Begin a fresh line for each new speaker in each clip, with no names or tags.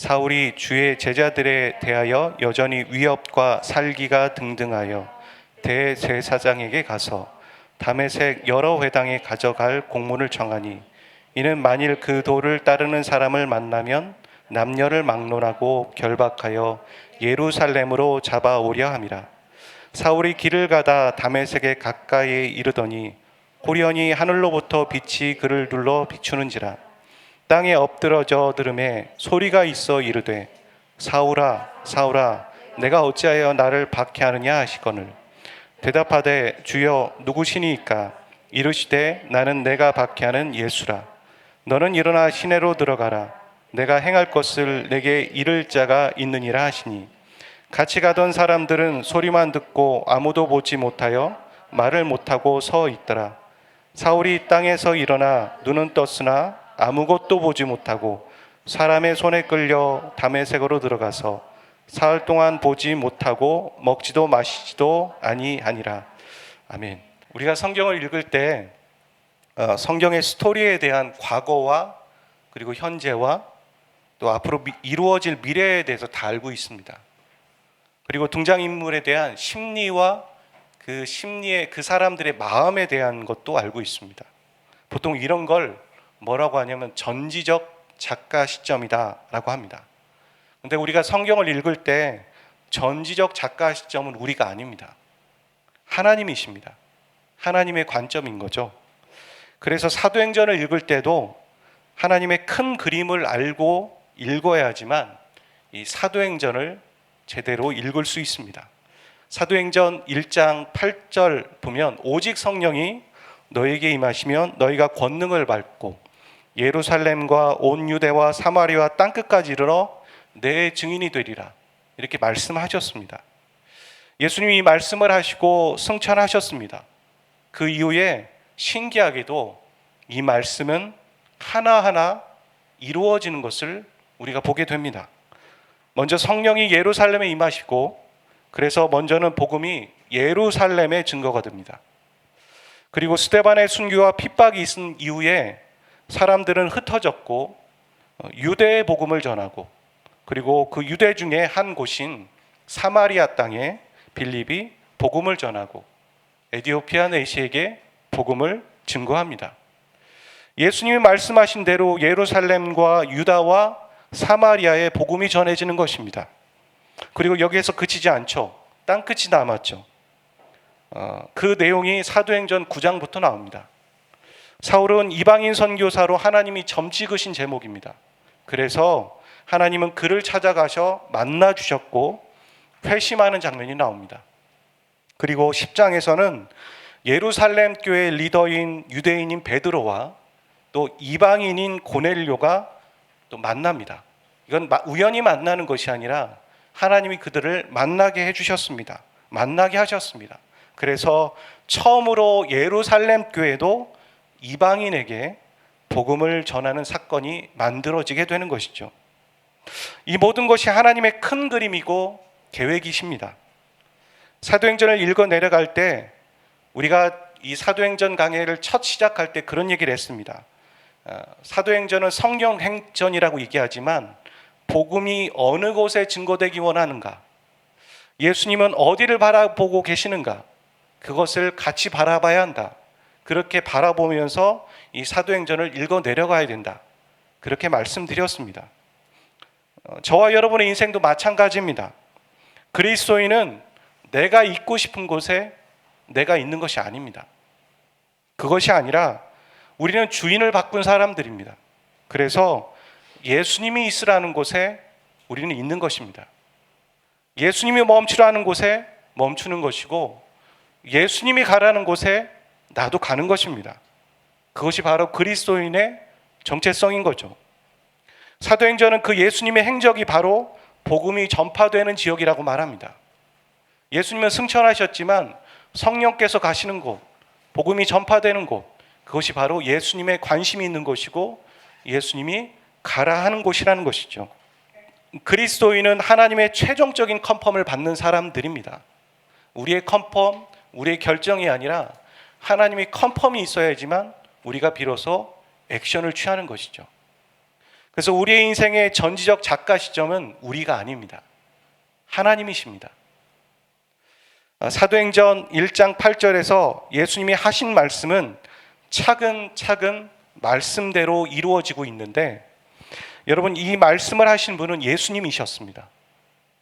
사울이 주의 제자들에 대하여 여전히 위협과 살기가 등등하여 대제사장에게 가서 다메섹 여러 회당에 가져갈 공문을 청하니, 이는 만일 그 도를 따르는 사람을 만나면 남녀를 막론하고 결박하여 예루살렘으로 잡아오려 함이라. 사울이 길을 가다 다메섹에 가까이에 이르더니 호련히 하늘로부터 빛이 그를 눌러 비추는지라. 땅에 엎드러져 들음에 소리가 있어 이르되, 사울아 사울아 내가 어찌하여 나를 박해하느냐 하시거늘, 대답하되 주여 누구시니이까? 이르시되 나는 내가 박해하는 예수라. 너는 일어나 시내로 들어가라. 내가 행할 것을 내게 이를 자가 있느니라 하시니, 같이 가던 사람들은 소리만 듣고 아무도 보지 못하여 말을 못하고 서 있더라. 사울이 땅에서 일어나 눈은 떴으나 아무것도 보지 못하고 사람의 손에 끌려 다메섹으로 들어가서 사흘 동안 보지 못하고 먹지도 마시지도 아니하니라. 아멘. 우리가 성경을 읽을 때 성경의 스토리에 대한 과거와 그리고 현재와 또 앞으로 이루어질 미래에 대해서 다 알고 있습니다. 그리고 등장인물에 대한 심리와 그 심리의 그 사람들의 마음에 대한 것도 알고 있습니다. 보통 이런 걸 뭐라고 하냐면 전지적 작가 시점이다라고 합니다. 근데 우리가 성경을 읽을 때 전지적 작가 시점은 우리가 아닙니다. 하나님이십니다. 하나님의 관점인 거죠. 그래서 사도행전을 읽을 때도 하나님의 큰 그림을 알고 읽어야지만 이 사도행전을 제대로 읽을 수 있습니다. 사도행전 1장 8절 보면, 오직 성령이 너에게 임하시면 너희가 권능을 받고 예루살렘과 온 유대와 사마리아 땅끝까지 이르러 내 증인이 되리라, 이렇게 말씀하셨습니다. 예수님이 이 말씀을 하시고 승천하셨습니다. 그 이후에 신기하게도 이 말씀은 하나하나 이루어지는 것을 우리가 보게 됩니다. 먼저 성령이 예루살렘에 임하시고, 그래서 먼저는 복음이 예루살렘에 증거가 됩니다. 그리고 스데반의 순교와 핍박이 있은 이후에 사람들은 흩어졌고 유대의 복음을 전하고, 그리고 그 유대 중에 한 곳인 사마리아 땅에 빌립이 복음을 전하고 에디오피아 내시에게 복음을 증거합니다. 예수님이 말씀하신 대로 예루살렘과 유다와 사마리아에 복음이 전해지는 것입니다. 그리고 여기에서 그치지 않죠. 땅끝이 남았죠. 그 내용이 사도행전 9장부터 나옵니다. 사울은 이방인 선교사로 하나님이 점 찍으신 제목입니다. 그래서 하나님은 그를 찾아가셔 만나 주셨고 회심하는 장면이 나옵니다. 그리고 10장에서는 예루살렘 교회 리더인 유대인인 베드로와 또 이방인인 고넬료가 또 만납니다. 이건 우연히 만나는 것이 아니라 하나님이 그들을 만나게 해주셨습니다. 만나게 하셨습니다. 그래서 처음으로 예루살렘 교회도 이방인에게 복음을 전하는 사건이 만들어지게 되는 것이죠. 이 모든 것이 하나님의 큰 그림이고 계획이십니다. 사도행전을 읽어 내려갈 때 우리가 이 사도행전 강해를 첫 시작할 때 그런 얘기를 했습니다. 사도행전은 성경 행전이라고 얘기하지만 복음이 어느 곳에 증거되기 원하는가, 예수님은 어디를 바라보고 계시는가, 그것을 같이 바라봐야 한다. 그렇게 바라보면서 이 사도행전을 읽어 내려가야 된다. 그렇게 말씀드렸습니다. 저와 여러분의 인생도 마찬가지입니다. 그리스도인은 내가 있고 싶은 곳에 내가 있는 것이 아닙니다. 그것이 아니라 우리는 주인을 바꾼 사람들입니다. 그래서 예수님이 있으라는 곳에 우리는 있는 것입니다. 예수님이 멈추라는 곳에 멈추는 것이고, 예수님이 가라는 곳에 나도 가는 것입니다. 그것이 바로 그리스도인의 정체성인 거죠. 사도행전은 그 예수님의 행적이 바로 복음이 전파되는 지역이라고 말합니다. 예수님은 승천하셨지만 성령께서 가시는 곳, 복음이 전파되는 곳, 그것이 바로 예수님의 관심이 있는 곳이고 예수님이 가라 하는 곳이라는 것이죠. 그리스도인은 하나님의 최종적인 컨펌을 받는 사람들입니다. 우리의 컨펌, 우리의 결정이 아니라 하나님의 컨펌이 있어야지만 우리가 비로소 액션을 취하는 것이죠. 그래서 우리의 인생의 전지적 작가 시점은 우리가 아닙니다. 하나님이십니다. 사도행전 1장 8절에서 예수님이 하신 말씀은 차근차근 말씀대로 이루어지고 있는데, 여러분, 이 말씀을 하신 분은 예수님이셨습니다.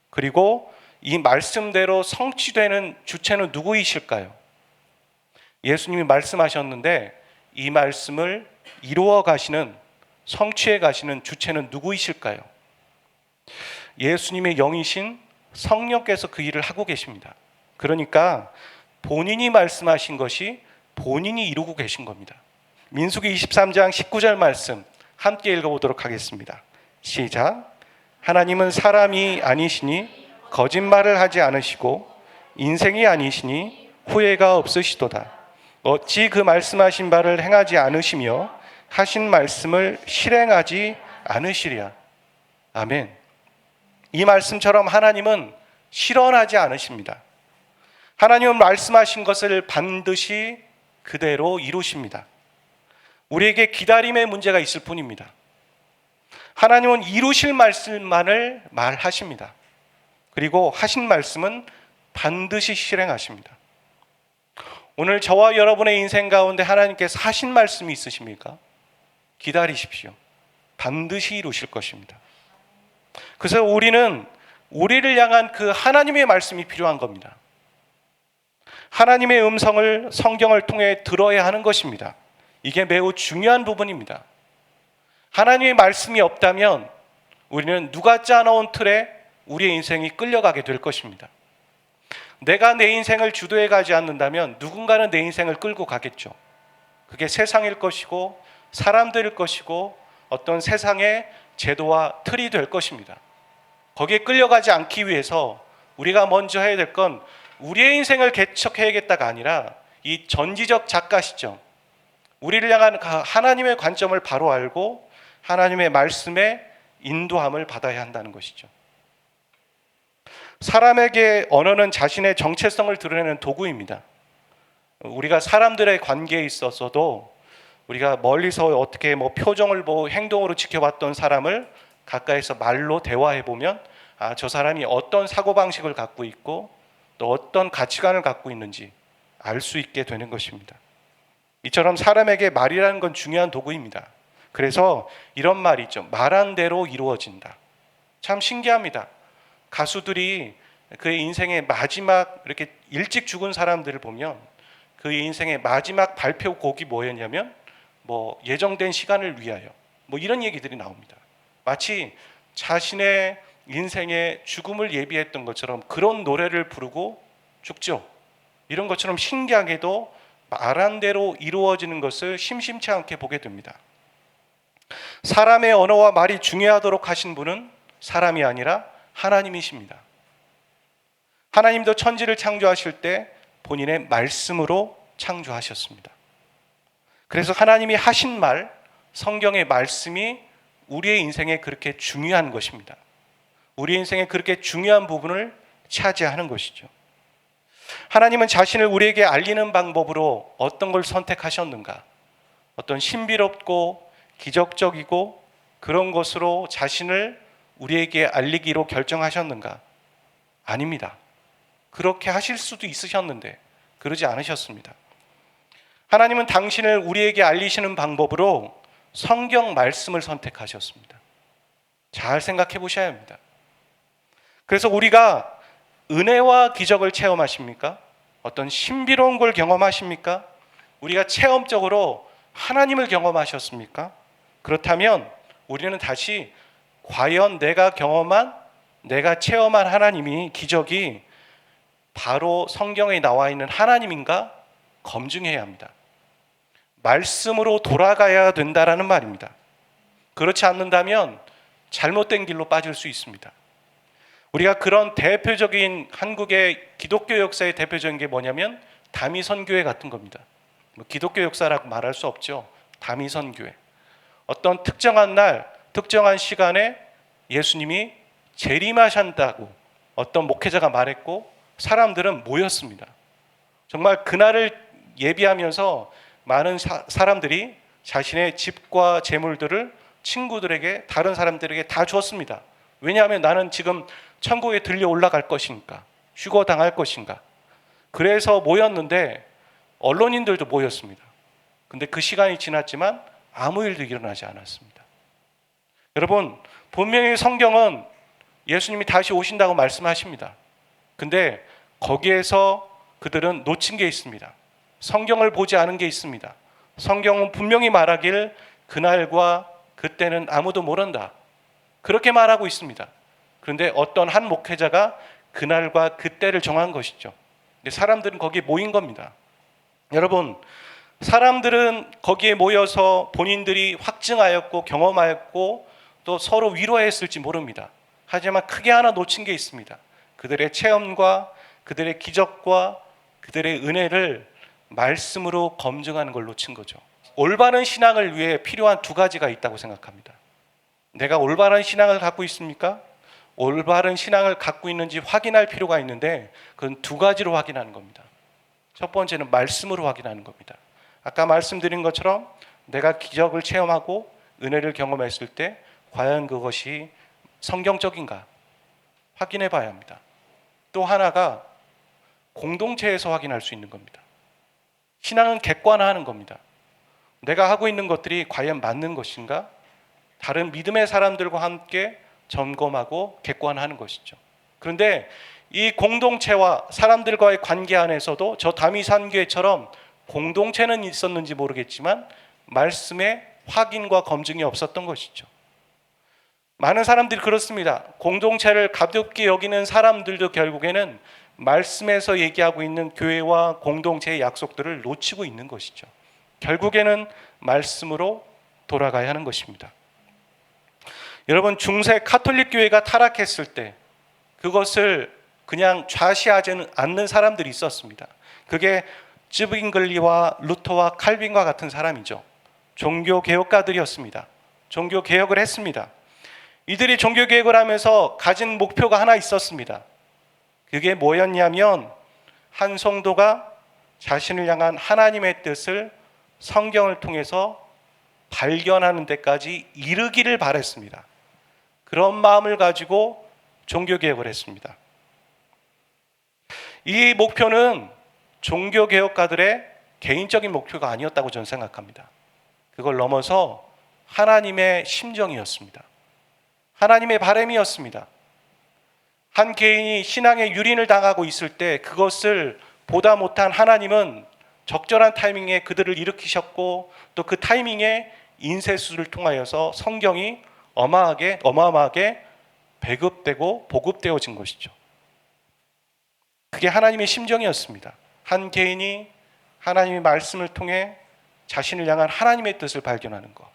그리고 이 말씀대로 성취되는 주체는 누구이실까요? 예수님이 말씀하셨는데 이 말씀을 이루어 가시는, 성취해 가시는 주체는 누구이실까요? 예수님의 영이신 성령께서 그 일을 하고 계십니다. 그러니까 본인이 말씀하신 것이 본인이 이루고 계신 겁니다. 민수기 23장 19절 말씀 함께 읽어보도록 하겠습니다. 시작. 하나님은 사람이 아니시니 거짓말을 하지 않으시고 인생이 아니시니 후회가 없으시도다. 어찌 그 말씀하신 바를 행하지 않으시며 하신 말씀을 실행하지 않으시랴. 아멘. 이 말씀처럼 하나님은 실언하지 않으십니다. 하나님은 말씀하신 것을 반드시 그대로 이루십니다. 우리에게 기다림의 문제가 있을 뿐입니다. 하나님은 이루실 말씀만을 말하십니다. 그리고 하신 말씀은 반드시 실행하십니다. 오늘 저와 여러분의 인생 가운데 하나님께서 하신 말씀이 있으십니까? 기다리십시오. 반드시 이루실 것입니다. 그래서 우리는 우리를 향한 그 하나님의 말씀이 필요한 겁니다. 하나님의 음성을 성경을 통해 들어야 하는 것입니다. 이게 매우 중요한 부분입니다. 하나님의 말씀이 없다면 우리는 누가 짜놓은 틀에 우리의 인생이 끌려가게 될 것입니다. 내가 내 인생을 주도해 가지 않는다면 누군가는 내 인생을 끌고 가겠죠. 그게 세상일 것이고 사람들일 것이고 어떤 세상의 제도와 틀이 될 것입니다. 거기에 끌려가지 않기 위해서 우리가 먼저 해야 될 건 우리의 인생을 개척해야겠다가 아니라 이 전지적 작가 시점, 우리를 향한 하나님의 관점을 바로 알고 하나님의 말씀에 인도함을 받아야 한다는 것이죠. 사람에게 언어는 자신의 정체성을 드러내는 도구입니다. 우리가 사람들의 관계에 있어서도 우리가 멀리서 어떻게 표정을 보고 행동으로 지켜봤던 사람을 가까이서 말로 대화해 보면 저 사람이 어떤 사고방식을 갖고 있고 또 어떤 가치관을 갖고 있는지 알 수 있게 되는 것입니다. 이처럼 사람에게 말이라는 건 중요한 도구입니다. 그래서 이런 말이 있죠. 말한 대로 이루어진다. 참 신기합니다. 가수들이 그의 인생의 마지막 이렇게 일찍 죽은 사람들을 보면 그의 인생의 마지막 발표곡이 뭐였냐면 예정된 시간을 위하여 이런 얘기들이 나옵니다. 마치 자신의 인생의 죽음을 예비했던 것처럼 그런 노래를 부르고 죽죠. 이런 것처럼 신기하게도 말한 대로 이루어지는 것을 심심치 않게 보게 됩니다. 사람의 언어와 말이 중요하도록 하신 분은 사람이 아니라 하나님이십니다. 하나님도 천지를 창조하실 때 본인의 말씀으로 창조하셨습니다. 그래서 하나님이 하신 말, 성경의 말씀이 우리의 인생에 그렇게 중요한 것입니다. 우리 인생에 그렇게 중요한 부분을 차지하는 것이죠. 하나님은 자신을 우리에게 알리는 방법으로 어떤 걸 선택하셨는가? 어떤 신비롭고 기적적이고 그런 것으로 자신을 우리에게 알리기로 결정하셨는가? 아닙니다. 그렇게 하실 수도 있으셨는데 그러지 않으셨습니다. 하나님은 당신을 우리에게 알리시는 방법으로 성경 말씀을 선택하셨습니다. 잘 생각해 보셔야 합니다. 그래서 우리가 은혜와 기적을 체험하십니까? 어떤 신비로운 걸 경험하십니까? 우리가 체험적으로 하나님을 경험하셨습니까? 그렇다면 우리는 다시 과연 내가 체험한 하나님이, 기적이 바로 성경에 나와 있는 하나님인가 검증해야 합니다. 말씀으로 돌아가야 된다라는 말입니다. 그렇지 않는다면 잘못된 길로 빠질 수 있습니다. 우리가 그런 대표적인 한국의 기독교 역사의 대표적인 게 뭐냐면 다미선교회 같은 겁니다. 기독교 역사라고 말할 수 없죠. 다미선교회. 어떤 특정한 날, 특정한 시간에 예수님이 재림하신다고 어떤 목회자가 말했고 사람들은 모였습니다. 정말 그날을 예비하면서 많은 사람들이 자신의 집과 재물들을 친구들에게, 다른 사람들에게 다 주었습니다. 왜냐하면 나는 지금 천국에 들려 올라갈 것인가, 휴거당할 것인가. 그래서 모였는데 언론인들도 모였습니다. 근데 그 시간이 지났지만 아무 일도 일어나지 않았습니다. 여러분, 분명히 성경은 예수님이 다시 오신다고 말씀하십니다. 근데 거기에서 그들은 놓친 게 있습니다. 성경을 보지 않은 게 있습니다. 성경은 분명히 말하길 그날과 그때는 아무도 모른다, 그렇게 말하고 있습니다. 그런데 어떤 한 목회자가 그날과 그때를 정한 것이죠. 근데 사람들은 거기에 모인 겁니다. 여러분, 사람들은 거기에 모여서 본인들이 확증하였고 경험하였고 또 서로 위로했을지 모릅니다. 하지만 크게 하나 놓친 게 있습니다. 그들의 체험과 그들의 기적과 그들의 은혜를 말씀으로 검증하는 걸 놓친 거죠. 올바른 신앙을 위해 필요한 두 가지가 있다고 생각합니다. 내가 올바른 신앙을 갖고 있습니까? 올바른 신앙을 갖고 있는지 확인할 필요가 있는데 그건 두 가지로 확인하는 겁니다. 첫 번째는 말씀으로 확인하는 겁니다. 아까 말씀드린 것처럼 내가 기적을 체험하고 은혜를 경험했을 때 과연 그것이 성경적인가 확인해 봐야 합니다. 또 하나가 공동체에서 확인할 수 있는 겁니다. 신앙은 객관화하는 겁니다. 내가 하고 있는 것들이 과연 맞는 것인가? 다른 믿음의 사람들과 함께 점검하고 객관화하는 것이죠. 그런데 이 공동체와 사람들과의 관계 안에서도 저 다미산교회처럼 공동체는 있었는지 모르겠지만 말씀의 확인과 검증이 없었던 것이죠. 많은 사람들이 그렇습니다. 공동체를 가볍게 여기는 사람들도 결국에는 말씀에서 얘기하고 있는 교회와 공동체의 약속들을 놓치고 있는 것이죠. 결국에는 말씀으로 돌아가야 하는 것입니다. 여러분, 중세 카톨릭 교회가 타락했을 때 그것을 그냥 좌시하지 않는 사람들이 있었습니다. 그게 쯔빙글리와 루터와 칼빈과 같은 사람이죠. 종교개혁가들이었습니다. 종교개혁을 했습니다. 이들이 종교개혁을 하면서 가진 목표가 하나 있었습니다. 그게 뭐였냐면 한 성도가 자신을 향한 하나님의 뜻을 성경을 통해서 발견하는 데까지 이르기를 바랬습니다. 그런 마음을 가지고 종교개혁을 했습니다. 이 목표는 종교개혁가들의 개인적인 목표가 아니었다고 저는 생각합니다. 그걸 넘어서 하나님의 심정이었습니다. 하나님의 바람이었습니다. 한 개인이 신앙의 유린을 당하고 있을 때 그것을 보다 못한 하나님은 적절한 타이밍에 그들을 일으키셨고 또 그 타이밍에 인쇄술을 통하여서 성경이 어마어마하게 배급되고 보급되어진 것이죠. 그게 하나님의 심정이었습니다. 한 개인이 하나님의 말씀을 통해 자신을 향한 하나님의 뜻을 발견하는 것.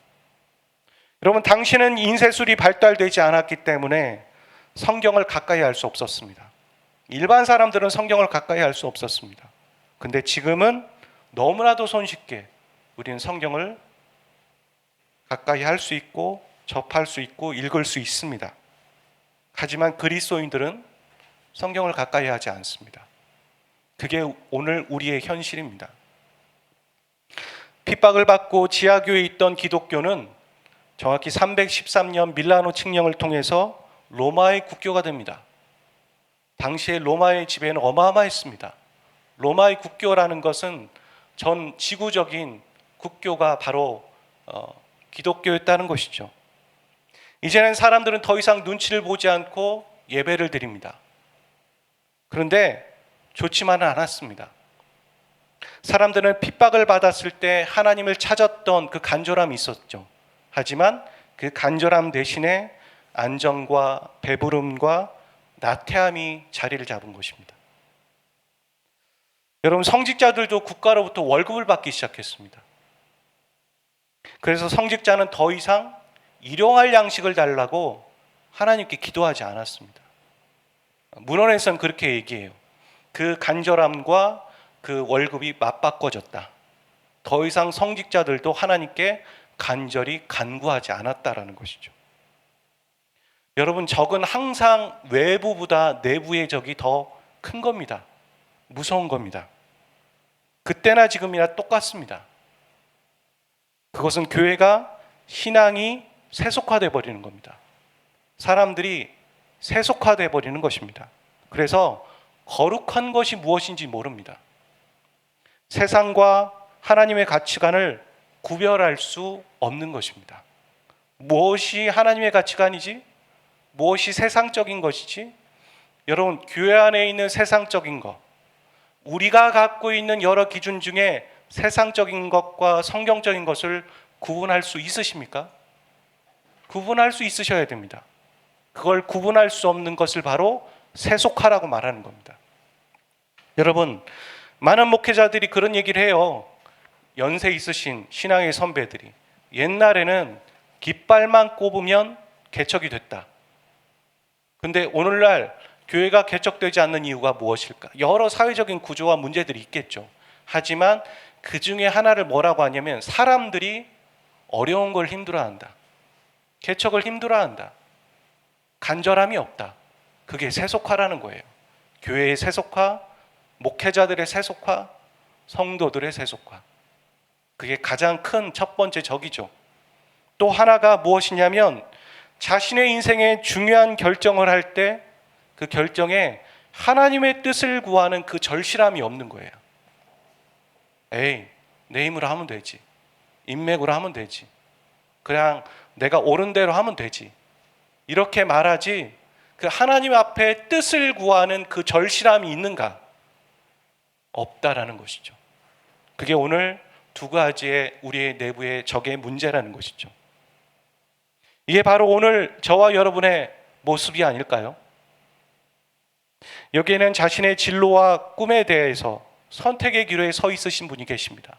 여러분, 당시는 인쇄술이 발달되지 않았기 때문에 성경을 가까이 할 수 없었습니다. 일반 사람들은 성경을 가까이 할 수 없었습니다. 근데 지금은 너무나도 손쉽게 우리는 성경을 가까이 할 수 있고 접할 수 있고 읽을 수 있습니다. 하지만 그리스도인들은 성경을 가까이 하지 않습니다. 그게 오늘 우리의 현실입니다. 핍박을 받고 지하교에 있던 기독교는 정확히 313년 밀라노 칙령을 통해서 로마의 국교가 됩니다. 당시에 로마의 지배는 어마어마했습니다. 로마의 국교라는 것은 전 지구적인 국교가 바로 기독교였다는 것이죠. 이제는 사람들은 더 이상 눈치를 보지 않고 예배를 드립니다. 그런데 좋지만은 않았습니다. 사람들은 핍박을 받았을 때 하나님을 찾았던 그 간절함이 있었죠. 하지만 그 간절함 대신에 안정과 배부름과 나태함이 자리를 잡은 것입니다. 여러분, 성직자들도 국가로부터 월급을 받기 시작했습니다. 그래서 성직자는 더 이상 일용할 양식을 달라고 하나님께 기도하지 않았습니다. 문헌에서는 그렇게 얘기해요. 그 간절함과 그 월급이 맞바꿔졌다. 더 이상 성직자들도 하나님께 간절히 간구하지 않았다라는 것이죠. 여러분, 적은 항상 외부보다 내부의 적이 더 큰 겁니다. 무서운 겁니다. 그때나 지금이나 똑같습니다. 그것은 교회가 신앙이 세속화돼 버리는 겁니다. 사람들이 세속화돼 버리는 것입니다. 그래서 거룩한 것이 무엇인지 모릅니다. 세상과 하나님의 가치관을 구별할 수 없는 것입니다. 무엇이 하나님의 가치관이지? 무엇이 세상적인 것이지? 여러분, 교회 안에 있는 세상적인 것, 우리가 갖고 있는 여러 기준 중에 세상적인 것과 성경적인 것을 구분할 수 있으십니까? 구분할 수 있으셔야 됩니다. 그걸 구분할 수 없는 것을 바로 세속화라고 말하는 겁니다. 여러분, 많은 목회자들이 그런 얘기를 해요. 연세 있으신 신앙의 선배들이 옛날에는 깃발만 꼽으면 개척이 됐다. 근데 오늘날 교회가 개척되지 않는 이유가 무엇일까? 여러 사회적인 구조와 문제들이 있겠죠. 하지만 그 중에 하나를 뭐라고 하냐면 사람들이 어려운 걸 힘들어한다. 개척을 힘들어한다. 간절함이 없다. 그게 세속화라는 거예요. 교회의 세속화, 목회자들의 세속화, 성도들의 세속화. 그게 가장 큰 첫 번째 적이죠. 또 하나가 무엇이냐면 자신의 인생에 중요한 결정을 할 때 그 결정에 하나님의 뜻을 구하는 그 절실함이 없는 거예요. 에이, 내 힘으로 하면 되지. 인맥으로 하면 되지. 그냥 내가 옳은 대로 하면 되지. 이렇게 말하지 그 하나님 앞에 뜻을 구하는 그 절실함이 있는가? 없다라는 것이죠. 그게 오늘 두 가지의 우리의 내부의 적의 문제라는 것이죠. 이게 바로 오늘 저와 여러분의 모습이 아닐까요? 여기에는 자신의 진로와 꿈에 대해서 선택의 기로에 서 있으신 분이 계십니다.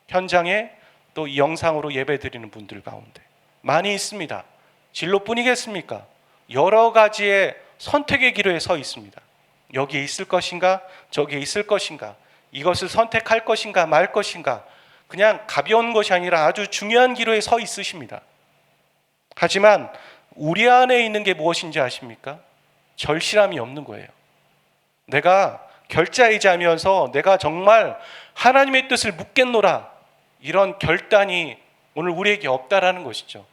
현장에 또 이 영상으로 예배 드리는 분들 가운데 많이 있습니다. 진로뿐이겠습니까? 여러 가지의 선택의 기로에 서 있습니다. 여기에 있을 것인가? 저기에 있을 것인가? 이것을 선택할 것인가 말 것인가? 그냥 가벼운 것이 아니라 아주 중요한 기로에 서 있으십니다. 하지만 우리 안에 있는 게 무엇인지 아십니까? 절실함이 없는 거예요. 내가 결자이자면서 내가 정말 하나님의 뜻을 묻겠노라, 이런 결단이 오늘 우리에게 없다라는 것이죠.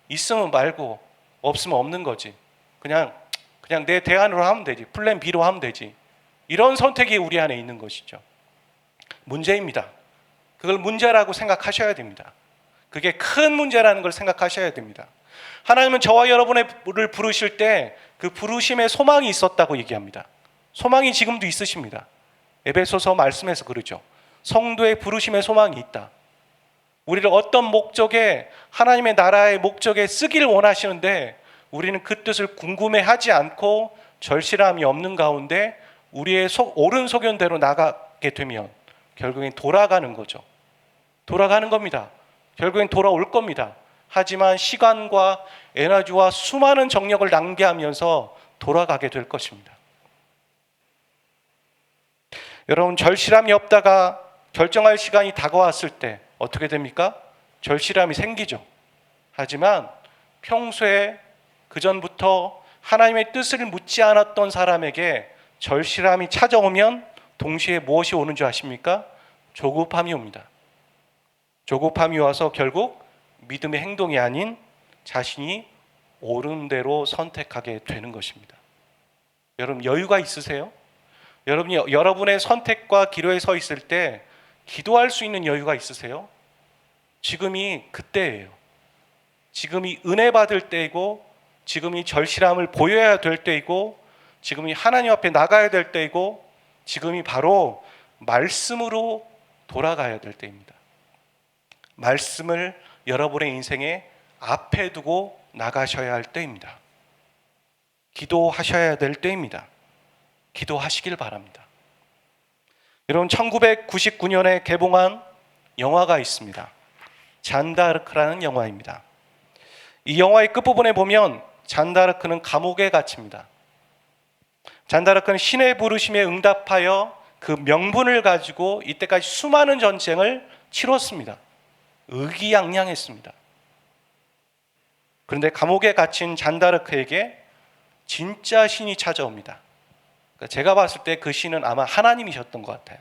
있으면 말고 없으면 없는 거지. 그냥 내 대안으로 하면 되지. 플랜 B로 하면 되지. 이런 선택이 우리 안에 있는 것이죠. 문제입니다. 그걸 문제라고 생각하셔야 됩니다. 그게 큰 문제라는 걸 생각하셔야 됩니다. 하나님은 저와 여러분을 부르실 때 그 부르심에 소망이 있었다고 얘기합니다. 소망이 지금도 있으십니다. 에베소서 말씀에서 그러죠. 성도의 부르심에 소망이 있다. 우리를 어떤 목적에, 하나님의 나라의 목적에 쓰기를 원하시는데 우리는 그 뜻을 궁금해하지 않고 절실함이 없는 가운데 우리의 옳은 소견대로 나가게 되면 결국엔 돌아가는 거죠. 돌아가는 겁니다. 결국엔 돌아올 겁니다. 하지만 시간과 에너지와 수많은 정력을 낭비하면서 돌아가게 될 것입니다. 여러분, 절실함이 없다가 결정할 시간이 다가왔을 때 어떻게 됩니까? 절실함이 생기죠. 하지만 평소에 그전부터 하나님의 뜻을 묻지 않았던 사람에게 절실함이 찾아오면 동시에 무엇이 오는 줄 아십니까? 조급함이 옵니다. 조급함이 와서 결국 믿음의 행동이 아닌 자신이 옳은 대로 선택하게 되는 것입니다. 여러분, 여유가 있으세요? 여러분이 여러분의 선택과 기로에 서 있을 때 기도할 수 있는 여유가 있으세요? 지금이 그때예요. 지금이 은혜 받을 때이고, 지금이 절실함을 보여야 될 때이고, 지금이 하나님 앞에 나가야 될 때이고, 지금이 바로 말씀으로 돌아가야 될 때입니다. 말씀을 여러분의 인생에 앞에 두고 나가셔야 할 때입니다. 기도하셔야 될 때입니다. 기도하시길 바랍니다. 여러분, 1999년에 개봉한 영화가 있습니다. 잔다르크라는 영화입니다. 이 영화의 끝부분에 보면 잔다르크는 감옥에 갇힙니다. 잔다르크는 신의 부르심에 응답하여 그 명분을 가지고 이때까지 수많은 전쟁을 치렀습니다. 의기양양했습니다. 그런데 감옥에 갇힌 잔다르크에게 진짜 신이 찾아옵니다. 제가 봤을 때 그 신은 아마 하나님이셨던 것 같아요.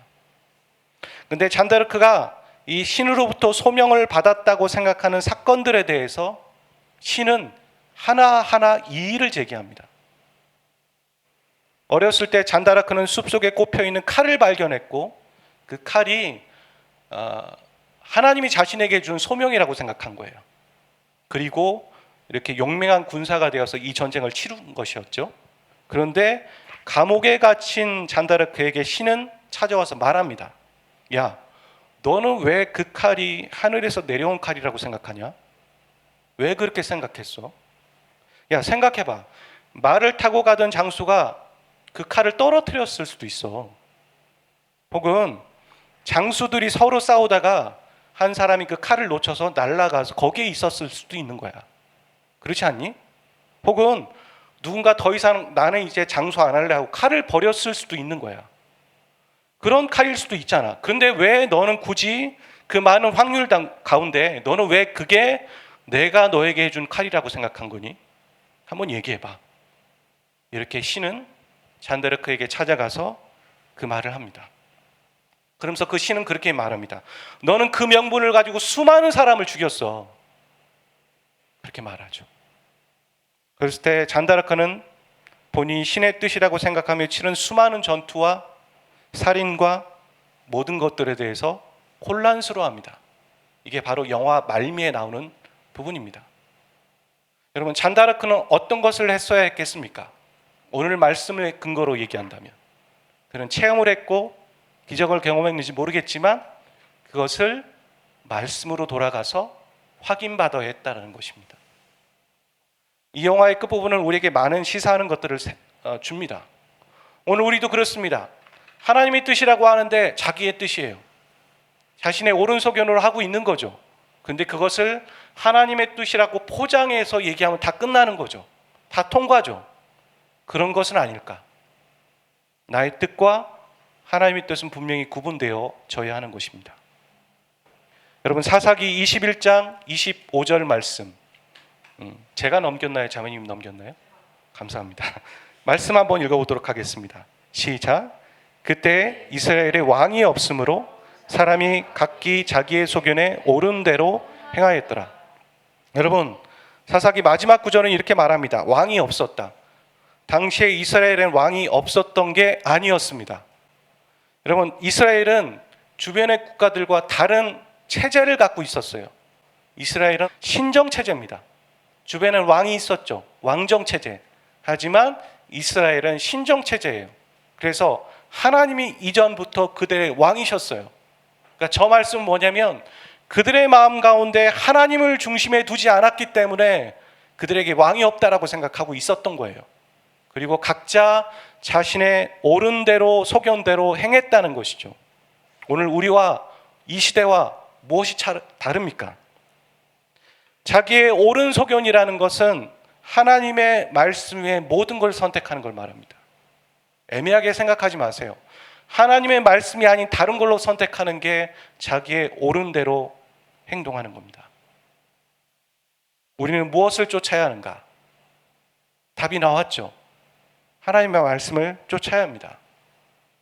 그런데 잔다르크가 이 신으로부터 소명을 받았다고 생각하는 사건들에 대해서 신은 하나하나 이의를 제기합니다. 어렸을 때 잔다라크는 숲속에 꼽혀있는 칼을 발견했고 그 칼이 하나님이 자신에게 준 소명이라고 생각한 거예요. 그리고 이렇게 용맹한 군사가 되어서 이 전쟁을 치룬 것이었죠. 그런데 감옥에 갇힌 잔다르크에게 신은 찾아와서 말합니다. 야, 너는 왜 그 칼이 하늘에서 내려온 칼이라고 생각하냐? 왜 그렇게 생각했어? 야, 생각해봐. 말을 타고 가던 장수가 그 칼을 떨어뜨렸을 수도 있어. 혹은 장수들이 서로 싸우다가 한 사람이 그 칼을 놓쳐서 날아가서 거기에 있었을 수도 있는 거야. 그렇지 않니? 혹은 누군가 더 이상 나는 이제 장수 안 할래 하고 칼을 버렸을 수도 있는 거야. 그런 칼일 수도 있잖아. 그런데 왜 너는 굳이 그 많은 확률 가운데 너는 왜 그게 내가 너에게 해준 칼이라고 생각한 거니? 한번 얘기해봐. 이렇게 신은 잔다르크에게 찾아가서 그 말을 합니다. 그러면서 그 신은 그렇게 말합니다. 너는 그 명분을 가지고 수많은 사람을 죽였어. 그렇게 말하죠. 그랬을 때 잔다르크는 본인이 신의 뜻이라고 생각하며 치른 수많은 전투와 살인과 모든 것들에 대해서 혼란스러워합니다. 이게 바로 영화 말미에 나오는 부분입니다. 여러분, 잔다르크는 어떤 것을 했어야 했겠습니까? 오늘 말씀을 근거로 얘기한다면 그는 체험을 했고 기적을 경험했는지 모르겠지만 그것을 말씀으로 돌아가서 확인받아야 했다는 것입니다. 이 영화의 끝부분은 우리에게 많은 시사하는 것들을 줍니다. 오늘 우리도 그렇습니다. 하나님의 뜻이라고 하는데 자기의 뜻이에요. 자신의 오른소견으로 하고 있는 거죠. 근데 그것을 하나님의 뜻이라고 포장해서 얘기하면 다 끝나는 거죠. 다 통과죠. 그런 것은 아닐까? 나의 뜻과 하나님의 뜻은 분명히 구분되어져야 하는 것입니다. 여러분, 사사기 21장 25절 말씀, 제가 넘겼나요? 자매님 넘겼나요? 감사합니다. 말씀 한번 읽어보도록 하겠습니다. 시작. 그때 이스라엘에 왕이 없으므로 사람이 각기 자기의 소견에 옳은 대로 행하였더라. 여러분, 사사기 마지막 구절은 이렇게 말합니다. 왕이 없었다. 당시에 이스라엘엔 왕이 없었던 게 아니었습니다. 여러분, 이스라엘은 주변의 국가들과 다른 체제를 갖고 있었어요. 이스라엘은 신정체제입니다. 주변엔 왕이 있었죠. 왕정체제. 하지만 이스라엘은 신정체제예요. 그래서 하나님이 이전부터 그들의 왕이셨어요. 그러니까 저 말씀은 뭐냐면 그들의 마음 가운데 하나님을 중심에 두지 않았기 때문에 그들에게 왕이 없다라고 생각하고 있었던 거예요. 그리고 각자 자신의 옳은 대로 소견대로 행했다는 것이죠. 오늘 우리와 이 시대와 무엇이 다릅니까? 자기의 옳은 소견이라는 것은 하나님의 말씀 외에 모든 걸 선택하는 걸 말합니다. 애매하게 생각하지 마세요. 하나님의 말씀이 아닌 다른 걸로 선택하는 게 자기의 옳은 대로 행동하는 겁니다. 우리는 무엇을 쫓아야 하는가? 답이 나왔죠. 하나님의 말씀을 쫓아야 합니다.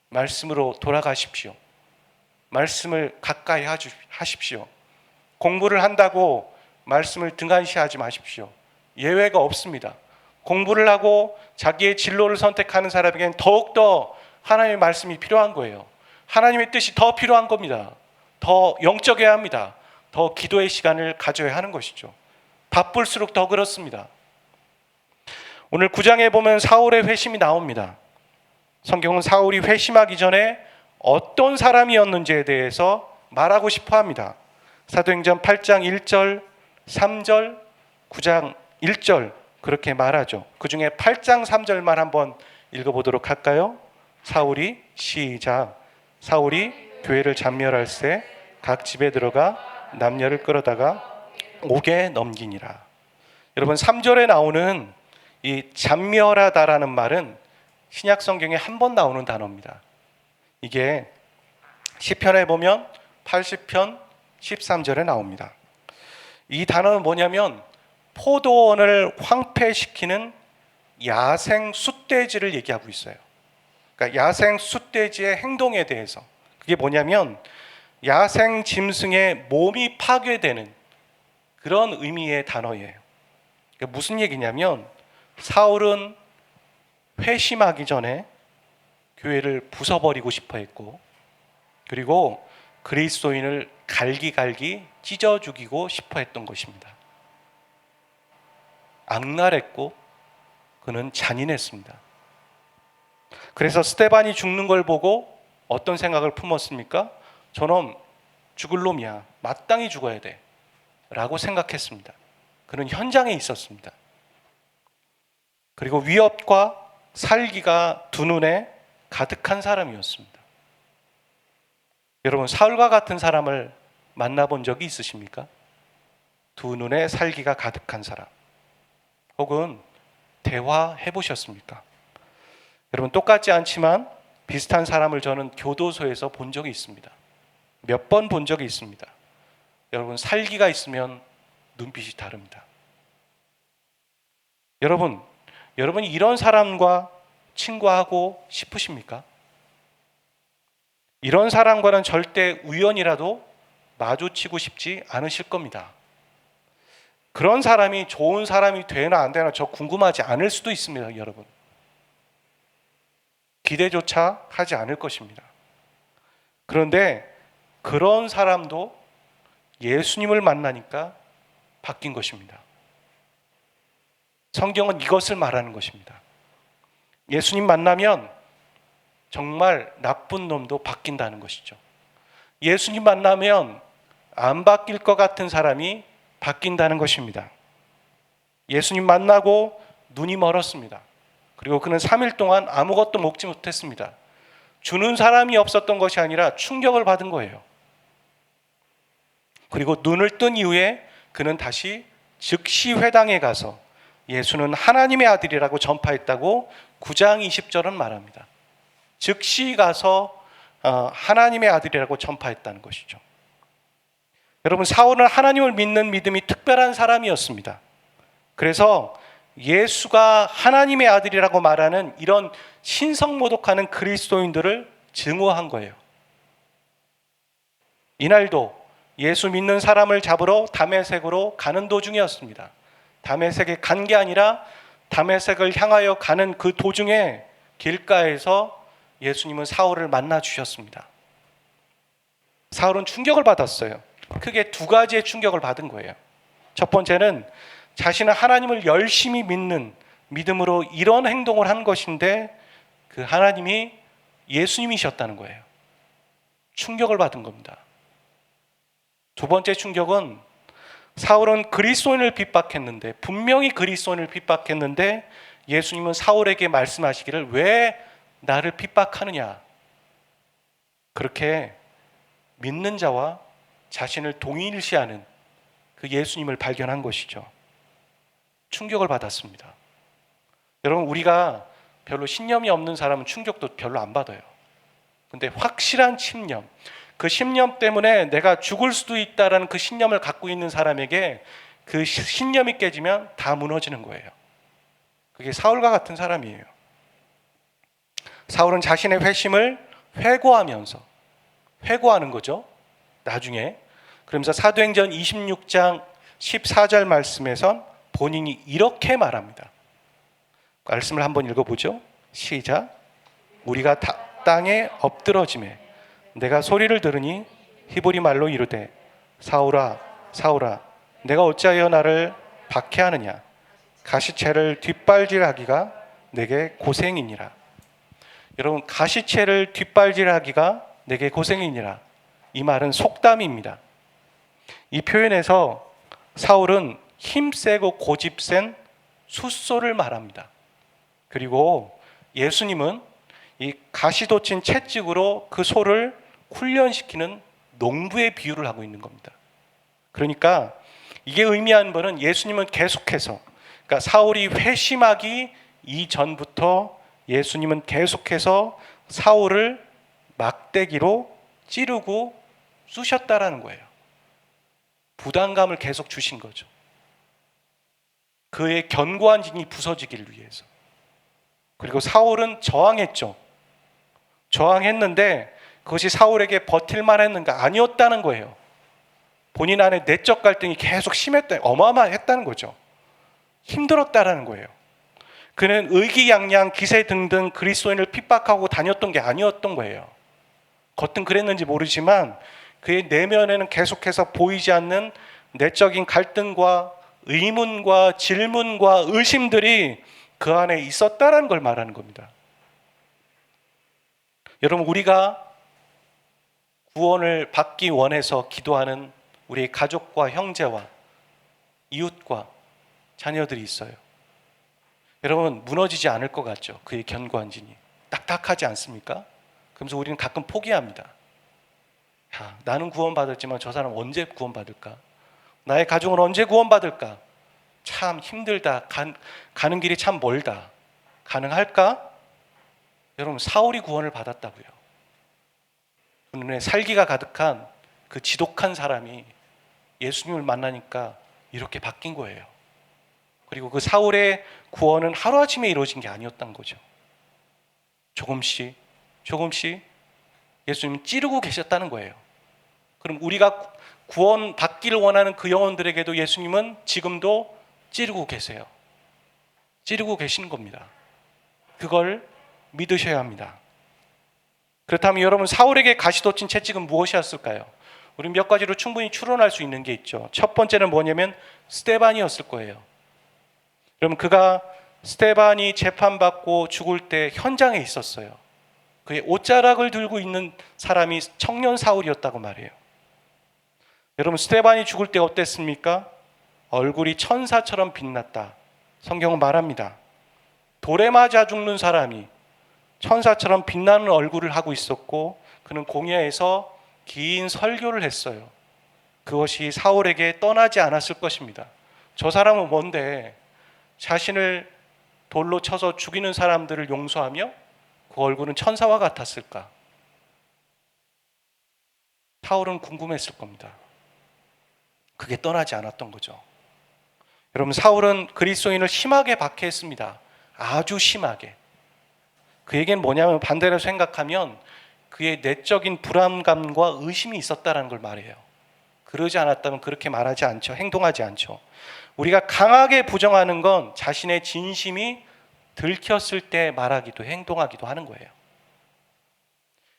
말씀으로 돌아가십시오. 말씀을 가까이 하십시오. 공부를 한다고 말씀을 등한시하지 마십시오. 예외가 없습니다. 공부를 하고 자기의 진로를 선택하는 사람에게는 더욱더 하나님의 말씀이 필요한 거예요. 하나님의 뜻이 더 필요한 겁니다. 더 영적해야 합니다. 더 기도의 시간을 가져야 하는 것이죠. 바쁠수록 더 그렇습니다. 오늘 9장에 보면 사울의 회심이 나옵니다. 성경은 사울이 회심하기 전에 어떤 사람이었는지에 대해서 말하고 싶어 합니다. 사도행전 8장 1절, 3절, 9장 1절 그렇게 말하죠. 그 중에 8장 3절만 한번 읽어보도록 할까요? 사울이 시작. 사울이 교회를 잔멸할세 각 집에 들어가 남녀를 끌어다가 옥에 넘기니라. 여러분, 3절에 나오는 이 잔멸하다라는 말은 신약 성경에 한 번 나오는 단어입니다. 이게 시편에 보면 80편 13절에 나옵니다. 이 단어는 뭐냐면 포도원을 황폐시키는 야생 숫돼지를 얘기하고 있어요. 그러니까 야생 숫돼지의 행동에 대해서, 그게 뭐냐면 야생 짐승의 몸이 파괴되는 그런 의미의 단어예요. 그러니까 무슨 얘기냐면 사울은 회심하기 전에 교회를 부숴버리고 싶어 했고, 그리고 그리스도인을 갈기갈기 찢어 죽이고 싶어 했던 것입니다. 악랄했고 그는 잔인했습니다. 그래서 스데반이 죽는 걸 보고 어떤 생각을 품었습니까? 저놈 죽을 놈이야. 마땅히 죽어야 돼. 라고 생각했습니다. 그는 현장에 있었습니다. 그리고 위협과 살기가 두 눈에 가득한 사람이었습니다. 여러분, 사울과 같은 사람을 만나본 적이 있으십니까? 두 눈에 살기가 가득한 사람. 혹은 대화해 보셨습니까? 여러분, 똑같지 않지만 비슷한 사람을 저는 교도소에서 본 적이 있습니다. 몇 번 본 적이 있습니다. 여러분, 살기가 있으면 눈빛이 다릅니다. 여러분이 이런 사람과 친구하고 싶으십니까? 이런 사람과는 절대 우연이라도 마주치고 싶지 않으실 겁니다. 그런 사람이 좋은 사람이 되나 안 되나 저 궁금하지 않을 수도 있습니다, 여러분. 기대조차 하지 않을 것입니다. 그런데 그런 사람도 예수님을 만나니까 바뀐 것입니다. 성경은 이것을 말하는 것입니다. 예수님 만나면 정말 나쁜 놈도 바뀐다는 것이죠. 예수님 만나면 안 바뀔 것 같은 사람이 바뀐다는 것입니다. 예수님 만나고 눈이 멀었습니다. 그리고 그는 3일 동안 아무것도 먹지 못했습니다. 주는 사람이 없었던 것이 아니라 충격을 받은 거예요. 그리고 눈을 뜬 이후에 그는 다시 즉시 회당에 가서 예수는 하나님의 아들이라고 전파했다고 9장 20절은 말합니다. 즉시 가서 하나님의 아들이라고 전파했다는 것이죠. 여러분, 사울은 하나님을 믿는 믿음이 특별한 사람이었습니다. 그래서 예수가 하나님의 아들이라고 말하는 이런 신성모독하는 그리스도인들을 증오한 거예요. 이날도 예수 믿는 사람을 잡으러 다메섹으로 가는 도중이었습니다. 다메섹에 간 게 아니라 다메섹을 향하여 가는 그 도중에 길가에서 예수님은 사울을 만나 주셨습니다. 사울은 충격을 받았어요. 크게 두 가지의 충격을 받은 거예요. 첫 번째는 자신은 하나님을 열심히 믿는 믿음으로 이런 행동을 한 것인데 그 하나님이 예수님이셨다는 거예요. 충격을 받은 겁니다. 두 번째 충격은 사울은 그리스도인을 핍박했는데, 분명히 그리스도인을 핍박했는데 예수님은 사울에게 말씀하시기를 왜 나를 핍박하느냐, 그렇게 믿는 자와 자신을 동일시하는 그 예수님을 발견한 것이죠. 충격을 받았습니다. 여러분, 우리가 별로 신념이 없는 사람은 충격도 별로 안 받아요. 근데 확실한 신념, 그 신념 때문에 내가 죽을 수도 있다라는 그 신념을 갖고 있는 사람에게 그 신념이 깨지면 다 무너지는 거예요. 그게 사울과 같은 사람이에요. 사울은 자신의 회심을 회고하는 거죠. 나중에. 그러면서 사도행전 26장 14절 말씀에선 본인이 이렇게 말합니다. 말씀을 한번 읽어보죠. 시작. 우리가 땅에 엎드러짐에 내가 소리를 들으니 히브리 말로 이르되 사울아 사울아 내가 어찌하여 나를 박해하느냐, 가시채를 뒷발질하기가 내게 고생이니라. 여러분, 가시채를 뒷발질하기가 내게 고생이니라, 이 말은 속담입니다. 이 표현에서 사울은 힘세고 고집센 숫소를 말합니다. 그리고 예수님은 이 가시돋친 채찍으로 그 소를 훈련시키는 농부의 비유를 하고 있는 겁니다. 그러니까 이게 의미하는 바는 예수님은 계속해서, 그러니까 사울이 회심하기 이전부터 예수님은 계속해서 사울을 막대기로 찌르고 쑤셨다라는 거예요. 부담감을 계속 주신 거죠. 그의 견고한 진이 부서지기를 위해서. 그리고 사울은 저항했죠. 저항했는데 그것이 사울에게 버틸만 했는가? 아니었다는 거예요. 본인 안에 내적 갈등이 계속 심했다, 어마어마했다는 거죠. 힘들었다라는 거예요. 그는 의기양양 기세등등 그리스도인을 핍박하고 다녔던 게 아니었던 거예요. 겉은 그랬는지 모르지만 그의 내면에는 계속해서 보이지 않는 내적인 갈등과 의문과 질문과 의심들이 그 안에 있었다라는 걸 말하는 겁니다. 여러분, 우리가 구원을 받기 원해서 기도하는 우리의 가족과 형제와 이웃과 자녀들이 있어요. 여러분, 무너지지 않을 것 같죠? 그의 견고한 진이 딱딱하지 않습니까? 그러면서 우리는 가끔 포기합니다. 야, 나는 구원받았지만 저 사람 언제 구원받을까? 나의 가족은 언제 구원받을까? 참 힘들다. 가는 길이 참 멀다. 가능할까? 여러분, 사울이 구원을 받았다고요. 그 눈에 살기가 가득한 그 지독한 사람이 예수님을 만나니까 이렇게 바뀐 거예요. 그리고 그 사울의 구원은 하루아침에 이루어진 게 아니었던 거죠. 조금씩 예수님은 찌르고 계셨다는 거예요. 그럼 우리가 구원 받기를 원하는 그 영혼들에게도 예수님은 지금도 찌르고 계세요. 찌르고 계시는 겁니다. 그걸 믿으셔야 합니다. 그렇다면 여러분, 사울에게 가시돋친 채찍은 무엇이었을까요? 우리 몇 가지로 충분히 추론할 수 있는 게 있죠. 첫 번째는 뭐냐면 스데반이었을 거예요. 여러분, 그가 스데반이 재판받고 죽을 때 현장에 있었어요. 그의 옷자락을 들고 있는 사람이 청년 사울이었다고 말해요. 여러분, 스데반이 죽을 때 어땠습니까? 얼굴이 천사처럼 빛났다. 성경은 말합니다. 돌에 맞아 죽는 사람이 천사처럼 빛나는 얼굴을 하고 있었고, 그는 공야에서 긴 설교를 했어요. 그것이 사울에게 떠나지 않았을 것입니다. 저 사람은 뭔데 자신을 돌로 쳐서 죽이는 사람들을 용서하며 그 얼굴은 천사와 같았을까? 사울은 궁금했을 겁니다. 그게 떠나지 않았던 거죠. 여러분, 사울은 그리스도인을 심하게 박해했습니다. 아주 심하게. 그에겐 뭐냐면 반대로 생각하면 그의 내적인 불안감과 의심이 있었다는 걸 말해요. 그러지 않았다면 그렇게 말하지 않죠. 행동하지 않죠. 우리가 강하게 부정하는 건 자신의 진심이 들켰을 때 말하기도 행동하기도 하는 거예요.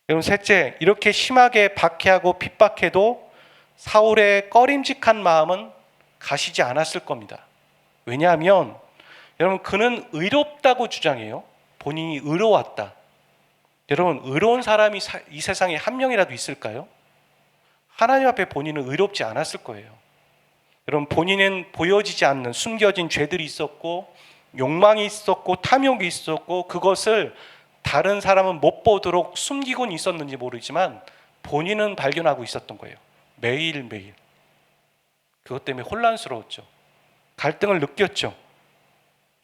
여러분, 셋째, 이렇게 심하게 박해하고 핍박해도 사울의 꺼림직한 마음은 가시지 않았을 겁니다. 왜냐하면 여러분, 그는 의롭다고 주장해요. 본인이 의로웠다. 여러분, 의로운 사람이 이 세상에 한 명이라도 있을까요? 하나님 앞에 본인은 의롭지 않았을 거예요. 여러분, 본인은 보여지지 않는 숨겨진 죄들이 있었고 욕망이 있었고 탐욕이 있었고, 그것을 다른 사람은 못 보도록 숨기곤 있었는지 모르지만 본인은 발견하고 있었던 거예요. 매일매일. 그것 때문에 혼란스러웠죠. 갈등을 느꼈죠.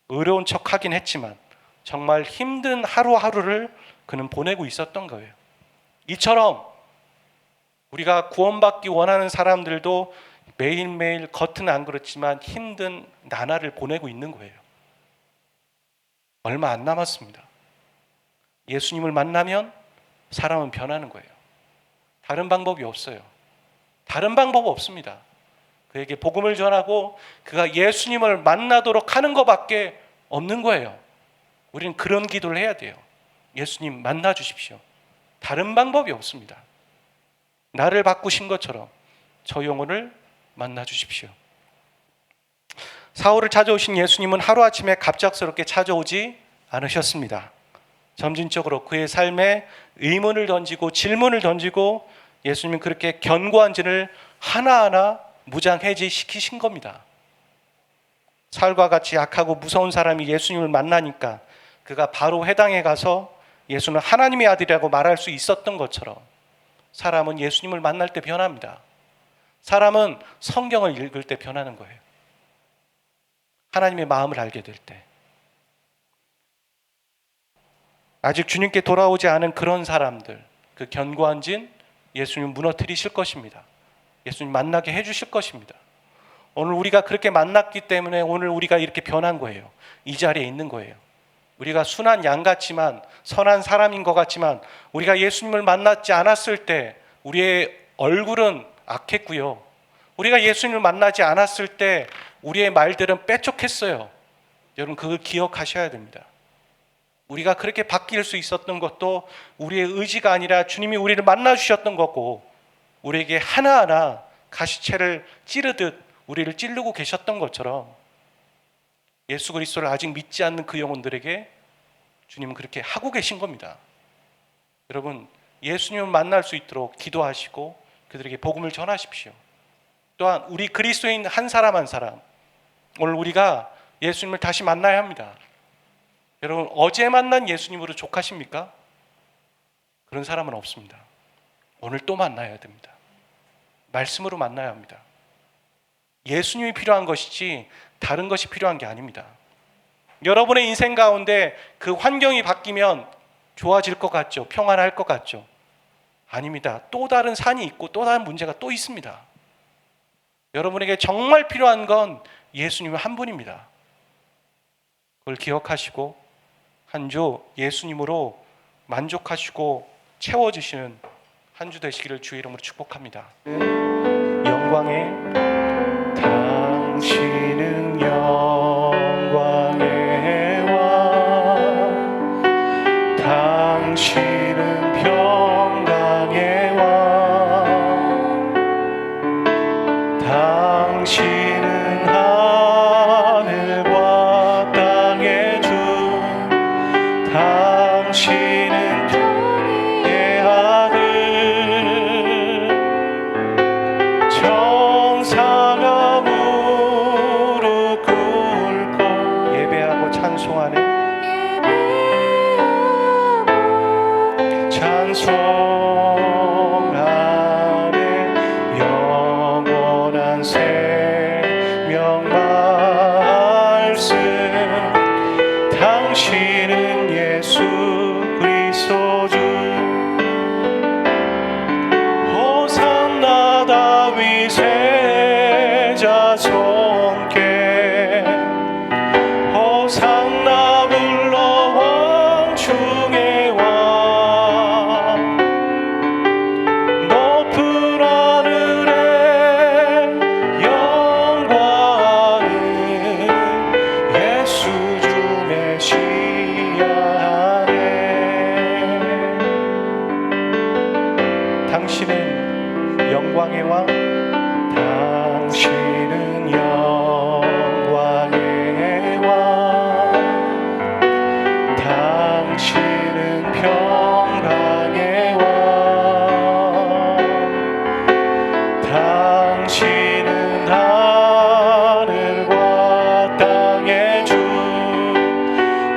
의로운 척 하긴 했지만 정말 힘든 하루하루를 그는 보내고 있었던 거예요. 이처럼 우리가 구원받기 원하는 사람들도 매일매일 겉은 안 그렇지만 힘든 나날을 보내고 있는 거예요. 얼마 안 남았습니다. 예수님을 만나면 사람은 변하는 거예요. 다른 방법이 없어요. 다른 방법 없습니다. 그에게 복음을 전하고 그가 예수님을 만나도록 하는 것밖에 없는 거예요. 우리는 그런 기도를 해야 돼요. 예수님 만나 주십시오. 다른 방법이 없습니다. 나를 바꾸신 것처럼 저 영혼을 만나 주십시오. 사울을 찾아오신 예수님은 하루아침에 갑작스럽게 찾아오지 않으셨습니다. 점진적으로 그의 삶에 의문을 던지고 질문을 던지고 예수님은 그렇게 견고한 진을 하나하나 무장해제시키신 겁니다. 사울과 같이 약하고 무서운 사람이 예수님을 만나니까 그가 바로 회당에 가서 예수는 하나님의 아들이라고 말할 수 있었던 것처럼 사람은 예수님을 만날 때 변합니다. 사람은 성경을 읽을 때 변하는 거예요. 하나님의 마음을 알게 될 때. 아직 주님께 돌아오지 않은 그런 사람들, 그 견고한 진 예수님 무너뜨리실 것입니다. 예수님 만나게 해주실 것입니다. 오늘 우리가 그렇게 만났기 때문에 오늘 우리가 이렇게 변한 거예요. 이 자리에 있는 거예요. 우리가 순한 양 같지만, 선한 사람인 것 같지만, 우리가 예수님을 만났지 않았을 때 우리의 얼굴은 악했고요. 우리가 예수님을 만나지 않았을 때 우리의 말들은 빼쪽했어요. 여러분 그걸 기억하셔야 됩니다. 우리가 그렇게 바뀔 수 있었던 것도 우리의 의지가 아니라 주님이 우리를 만나 주셨던 거고, 우리에게 하나하나 가시채를 찌르듯 우리를 찌르고 계셨던 것처럼 예수 그리스도를 아직 믿지 않는 그 영혼들에게 주님은 그렇게 하고 계신 겁니다. 여러분, 예수님을 만날 수 있도록 기도하시고 그들에게 복음을 전하십시오. 또한 우리 그리스도인 한 사람 한 사람, 오늘 우리가 예수님을 다시 만나야 합니다. 여러분, 어제 만난 예수님으로 족하십니까? 그런 사람은 없습니다. 오늘 또 만나야 됩니다. 말씀으로 만나야 합니다. 예수님이 필요한 것이지 다른 것이 필요한 게 아닙니다. 여러분의 인생 가운데 그 환경이 바뀌면 좋아질 것 같죠? 평안할 것 같죠? 아닙니다. 또 다른 산이 있고 또 다른 문제가 또 있습니다. 여러분에게 정말 필요한 건 예수님 한 분입니다. 그걸 기억하시고 한 주 예수님으로 만족하시고 채워주시는 한 주 되시기를 주의 이름으로 축복합니다. 영광의 당신은 영광의 왕, 당신은 평강의 왕, 당신은 하늘과 땅의 주, 당신은 평의 아들, 정사가 무릎 꿇고 예배하고 찬송하네. 찬송하네. 영원한 생명 말씀, 당신은 예수 그리스도 주. 호산나 다윗의 자손께, 호산나 불러 왕 중의 왕, 높은 하늘에 영광은 예수 주 메시아 안에. 당신은 영광의 왕, 당신은 영광의 왕, 당신은 평강의 왕, 당신은 하늘과 땅의 주,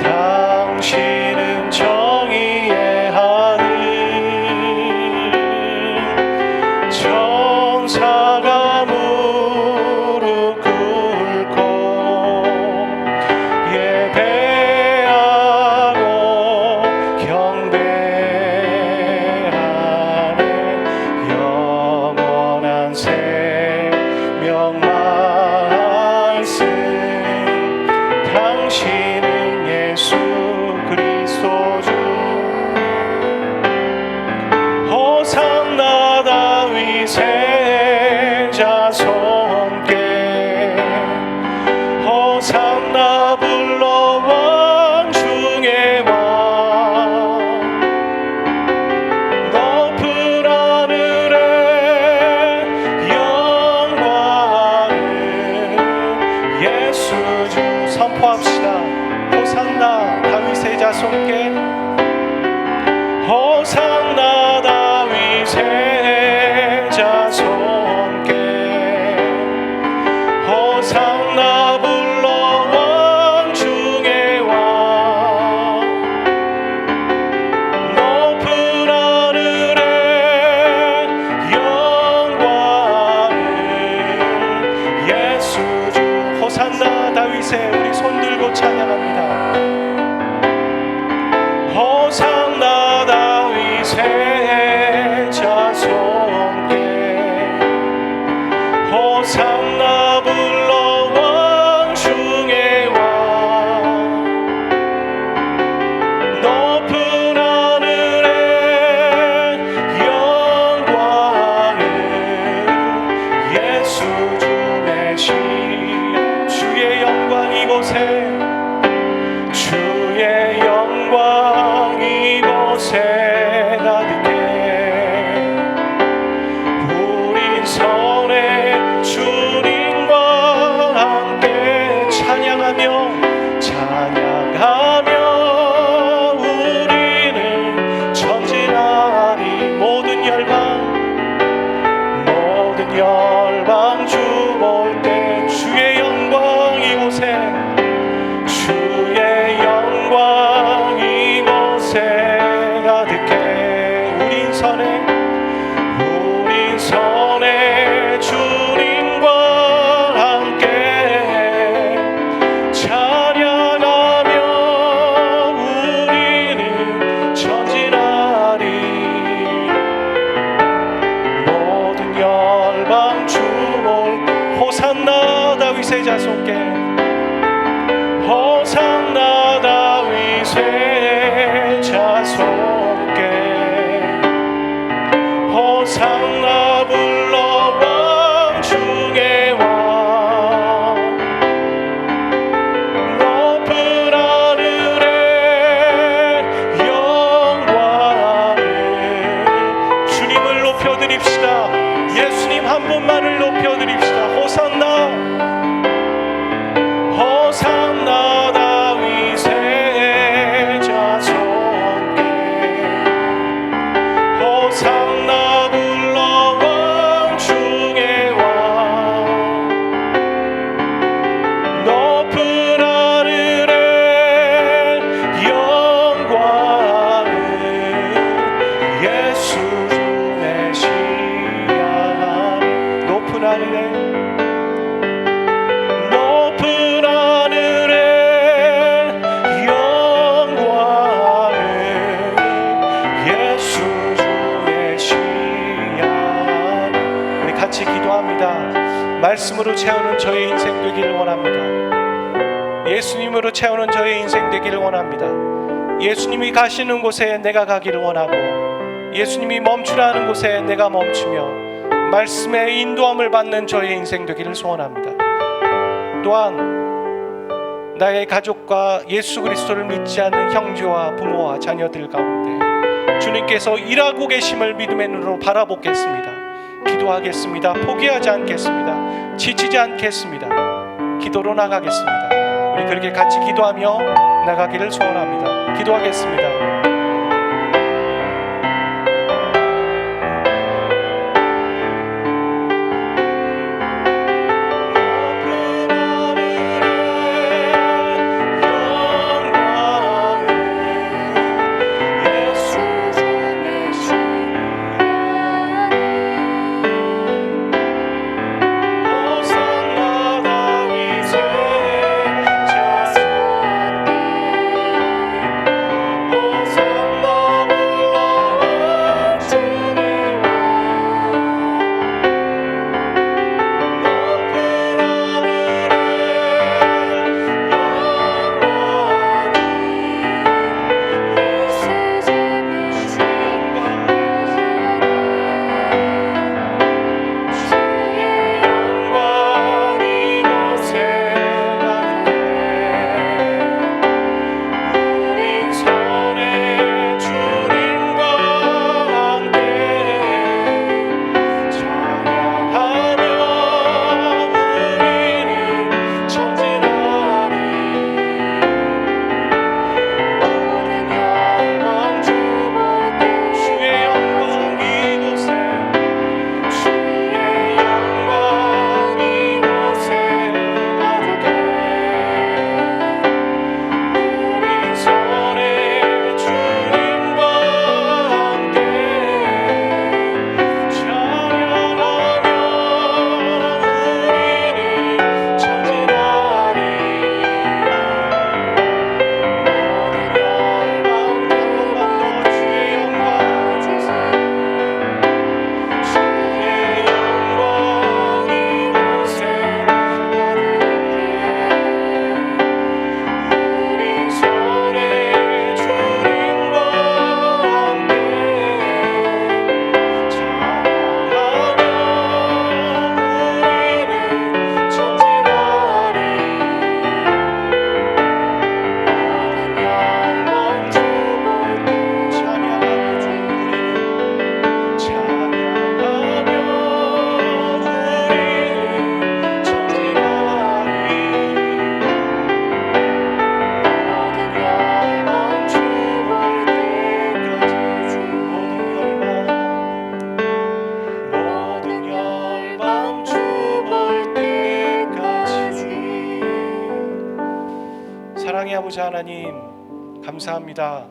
당신은 정의의 하늘, 정사가 무릎 꿇고 예배하고 경배하네. 영원한 생명 말씀, 당신은 예수 그리스도 주. 호산나 다윗의 자손께, 호산나 불러 왕 중의 왕, 높은 하늘에 영광은 예수 주. 선포합시다. 호산나 다윗의 자손께, 호산나 다윗의 자손, 다윗의 자손께 호산나 다윗의 자손께 호산나 불러 왕 중의 왕 높은 하늘에 영광을 주님을 높여드립시다. 예수님 한 분만을 높여드립시다. 호산나 호산나 다윗의 자손께 호산나 불러 왕 중의 왕 높은 하늘에 영광을 예수 주 메시아 높은 하늘에 높은 하늘에 영광을 예수 주 메시아. 우리 같이 기도합니다. 말씀으로 채우는 저의 인생 되기를 원합니다. 예수님으로 채우는 저의 인생 되기를 원합니다. 예수님이 가시는 곳에 내가 가기를 원하고 예수님이 멈추라 하는 곳에 내가 멈추며 말씀의 인도함을 받는 저의 인생 되기를 소원합니다. 또한 나의 가족과 예수 그리스도를 믿지 않는 형제와 부모와 자녀들 가운데 주님께서 일하고 계심을 믿음의 눈으로 바라보겠습니다. 기도하겠습니다. 포기하지 않겠습니다. 지치지 않겠습니다. 기도로 나가겠습니다. 우리 그렇게 같이 기도하며 나가기를 소원합니다. 기도하겠습니다. 아버지 하나님 감사합니다.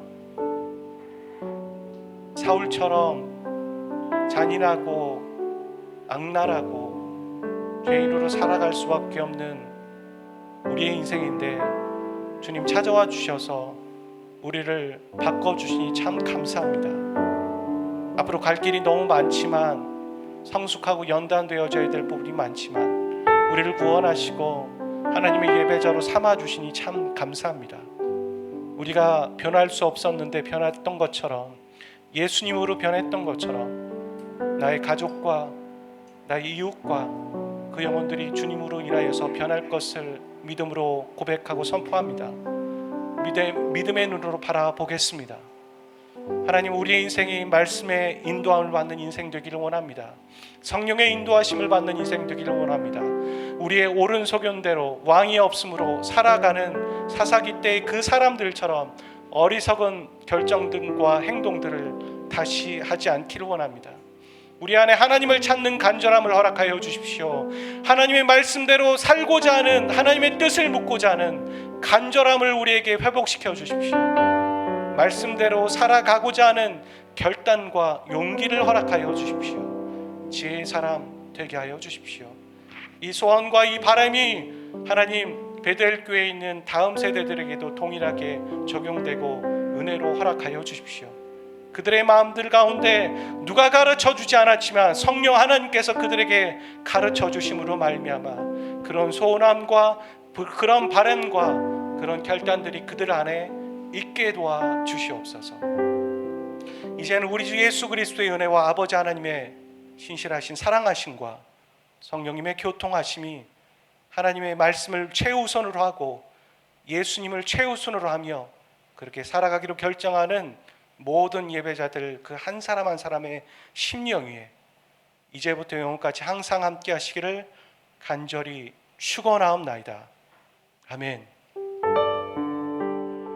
사울처럼 잔인하고 악랄하고 죄인으로 살아갈 수밖에 없는 우리의 인생인데 주님 찾아와 주셔서 우리를 바꿔주시니 참 감사합니다. 앞으로 갈 길이 너무 많지만 성숙하고 연단되어져야 될 부분이 많지만 우리를 구원하시고 하나님의 예배자로 삼아주시니 참 감사합니다. 우리가 변할 수 없었는데 변했던 것처럼, 예수님으로 변했던 것처럼 나의 가족과 나의 이웃과 그 영혼들이 주님으로 인하여서 변할 것을 믿음으로 고백하고 선포합니다. 믿음의 눈으로 바라보겠습니다. 하나님, 우리의 인생이 말씀의 인도함을 받는 인생 되기를 원합니다. 성령의 인도하심을 받는 인생 되기를 원합니다. 우리의 옳은 소견대로 왕이 없으므로 살아가는 사사기 때의 그 사람들처럼 어리석은 결정들과 행동들을 다시 하지 않기를 원합니다. 우리 안에 하나님을 찾는 간절함을 허락하여 주십시오. 하나님의 말씀대로 살고자 하는, 하나님의 뜻을 묻고자 하는 간절함을 우리에게 회복시켜 주십시오. 말씀대로 살아가고자 하는 결단과 용기를 허락하여 주십시오. 지혜의 사람 되게 하여 주십시오. 이 소원과 이 바람이 하나님 베델 교회에 있는 다음 세대들에게도 동일하게 적용되고 은혜로 허락하여 주십시오. 그들의 마음들 가운데 누가 가르쳐 주지 않았지만 성령 하나님께서 그들에게 가르쳐 주심으로 말미암아 그런 소원함과 그런 바람과 그런 결단들이 그들 안에 있게 도와 주시옵소서. 이제는 우리 주 예수 그리스도의 은혜와 아버지 하나님의 신실하신 사랑하심과 성령님의 교통하심이 하나님의 말씀을 최우선으로 하고 예수님을 최우선으로 하며 그렇게 살아가기로 결정하는 모든 예배자들 그 한 사람 한 사람의 심령 위에 이제부터 영원까지 항상 함께 하시기를 간절히 축원하옵나이다. 아멘.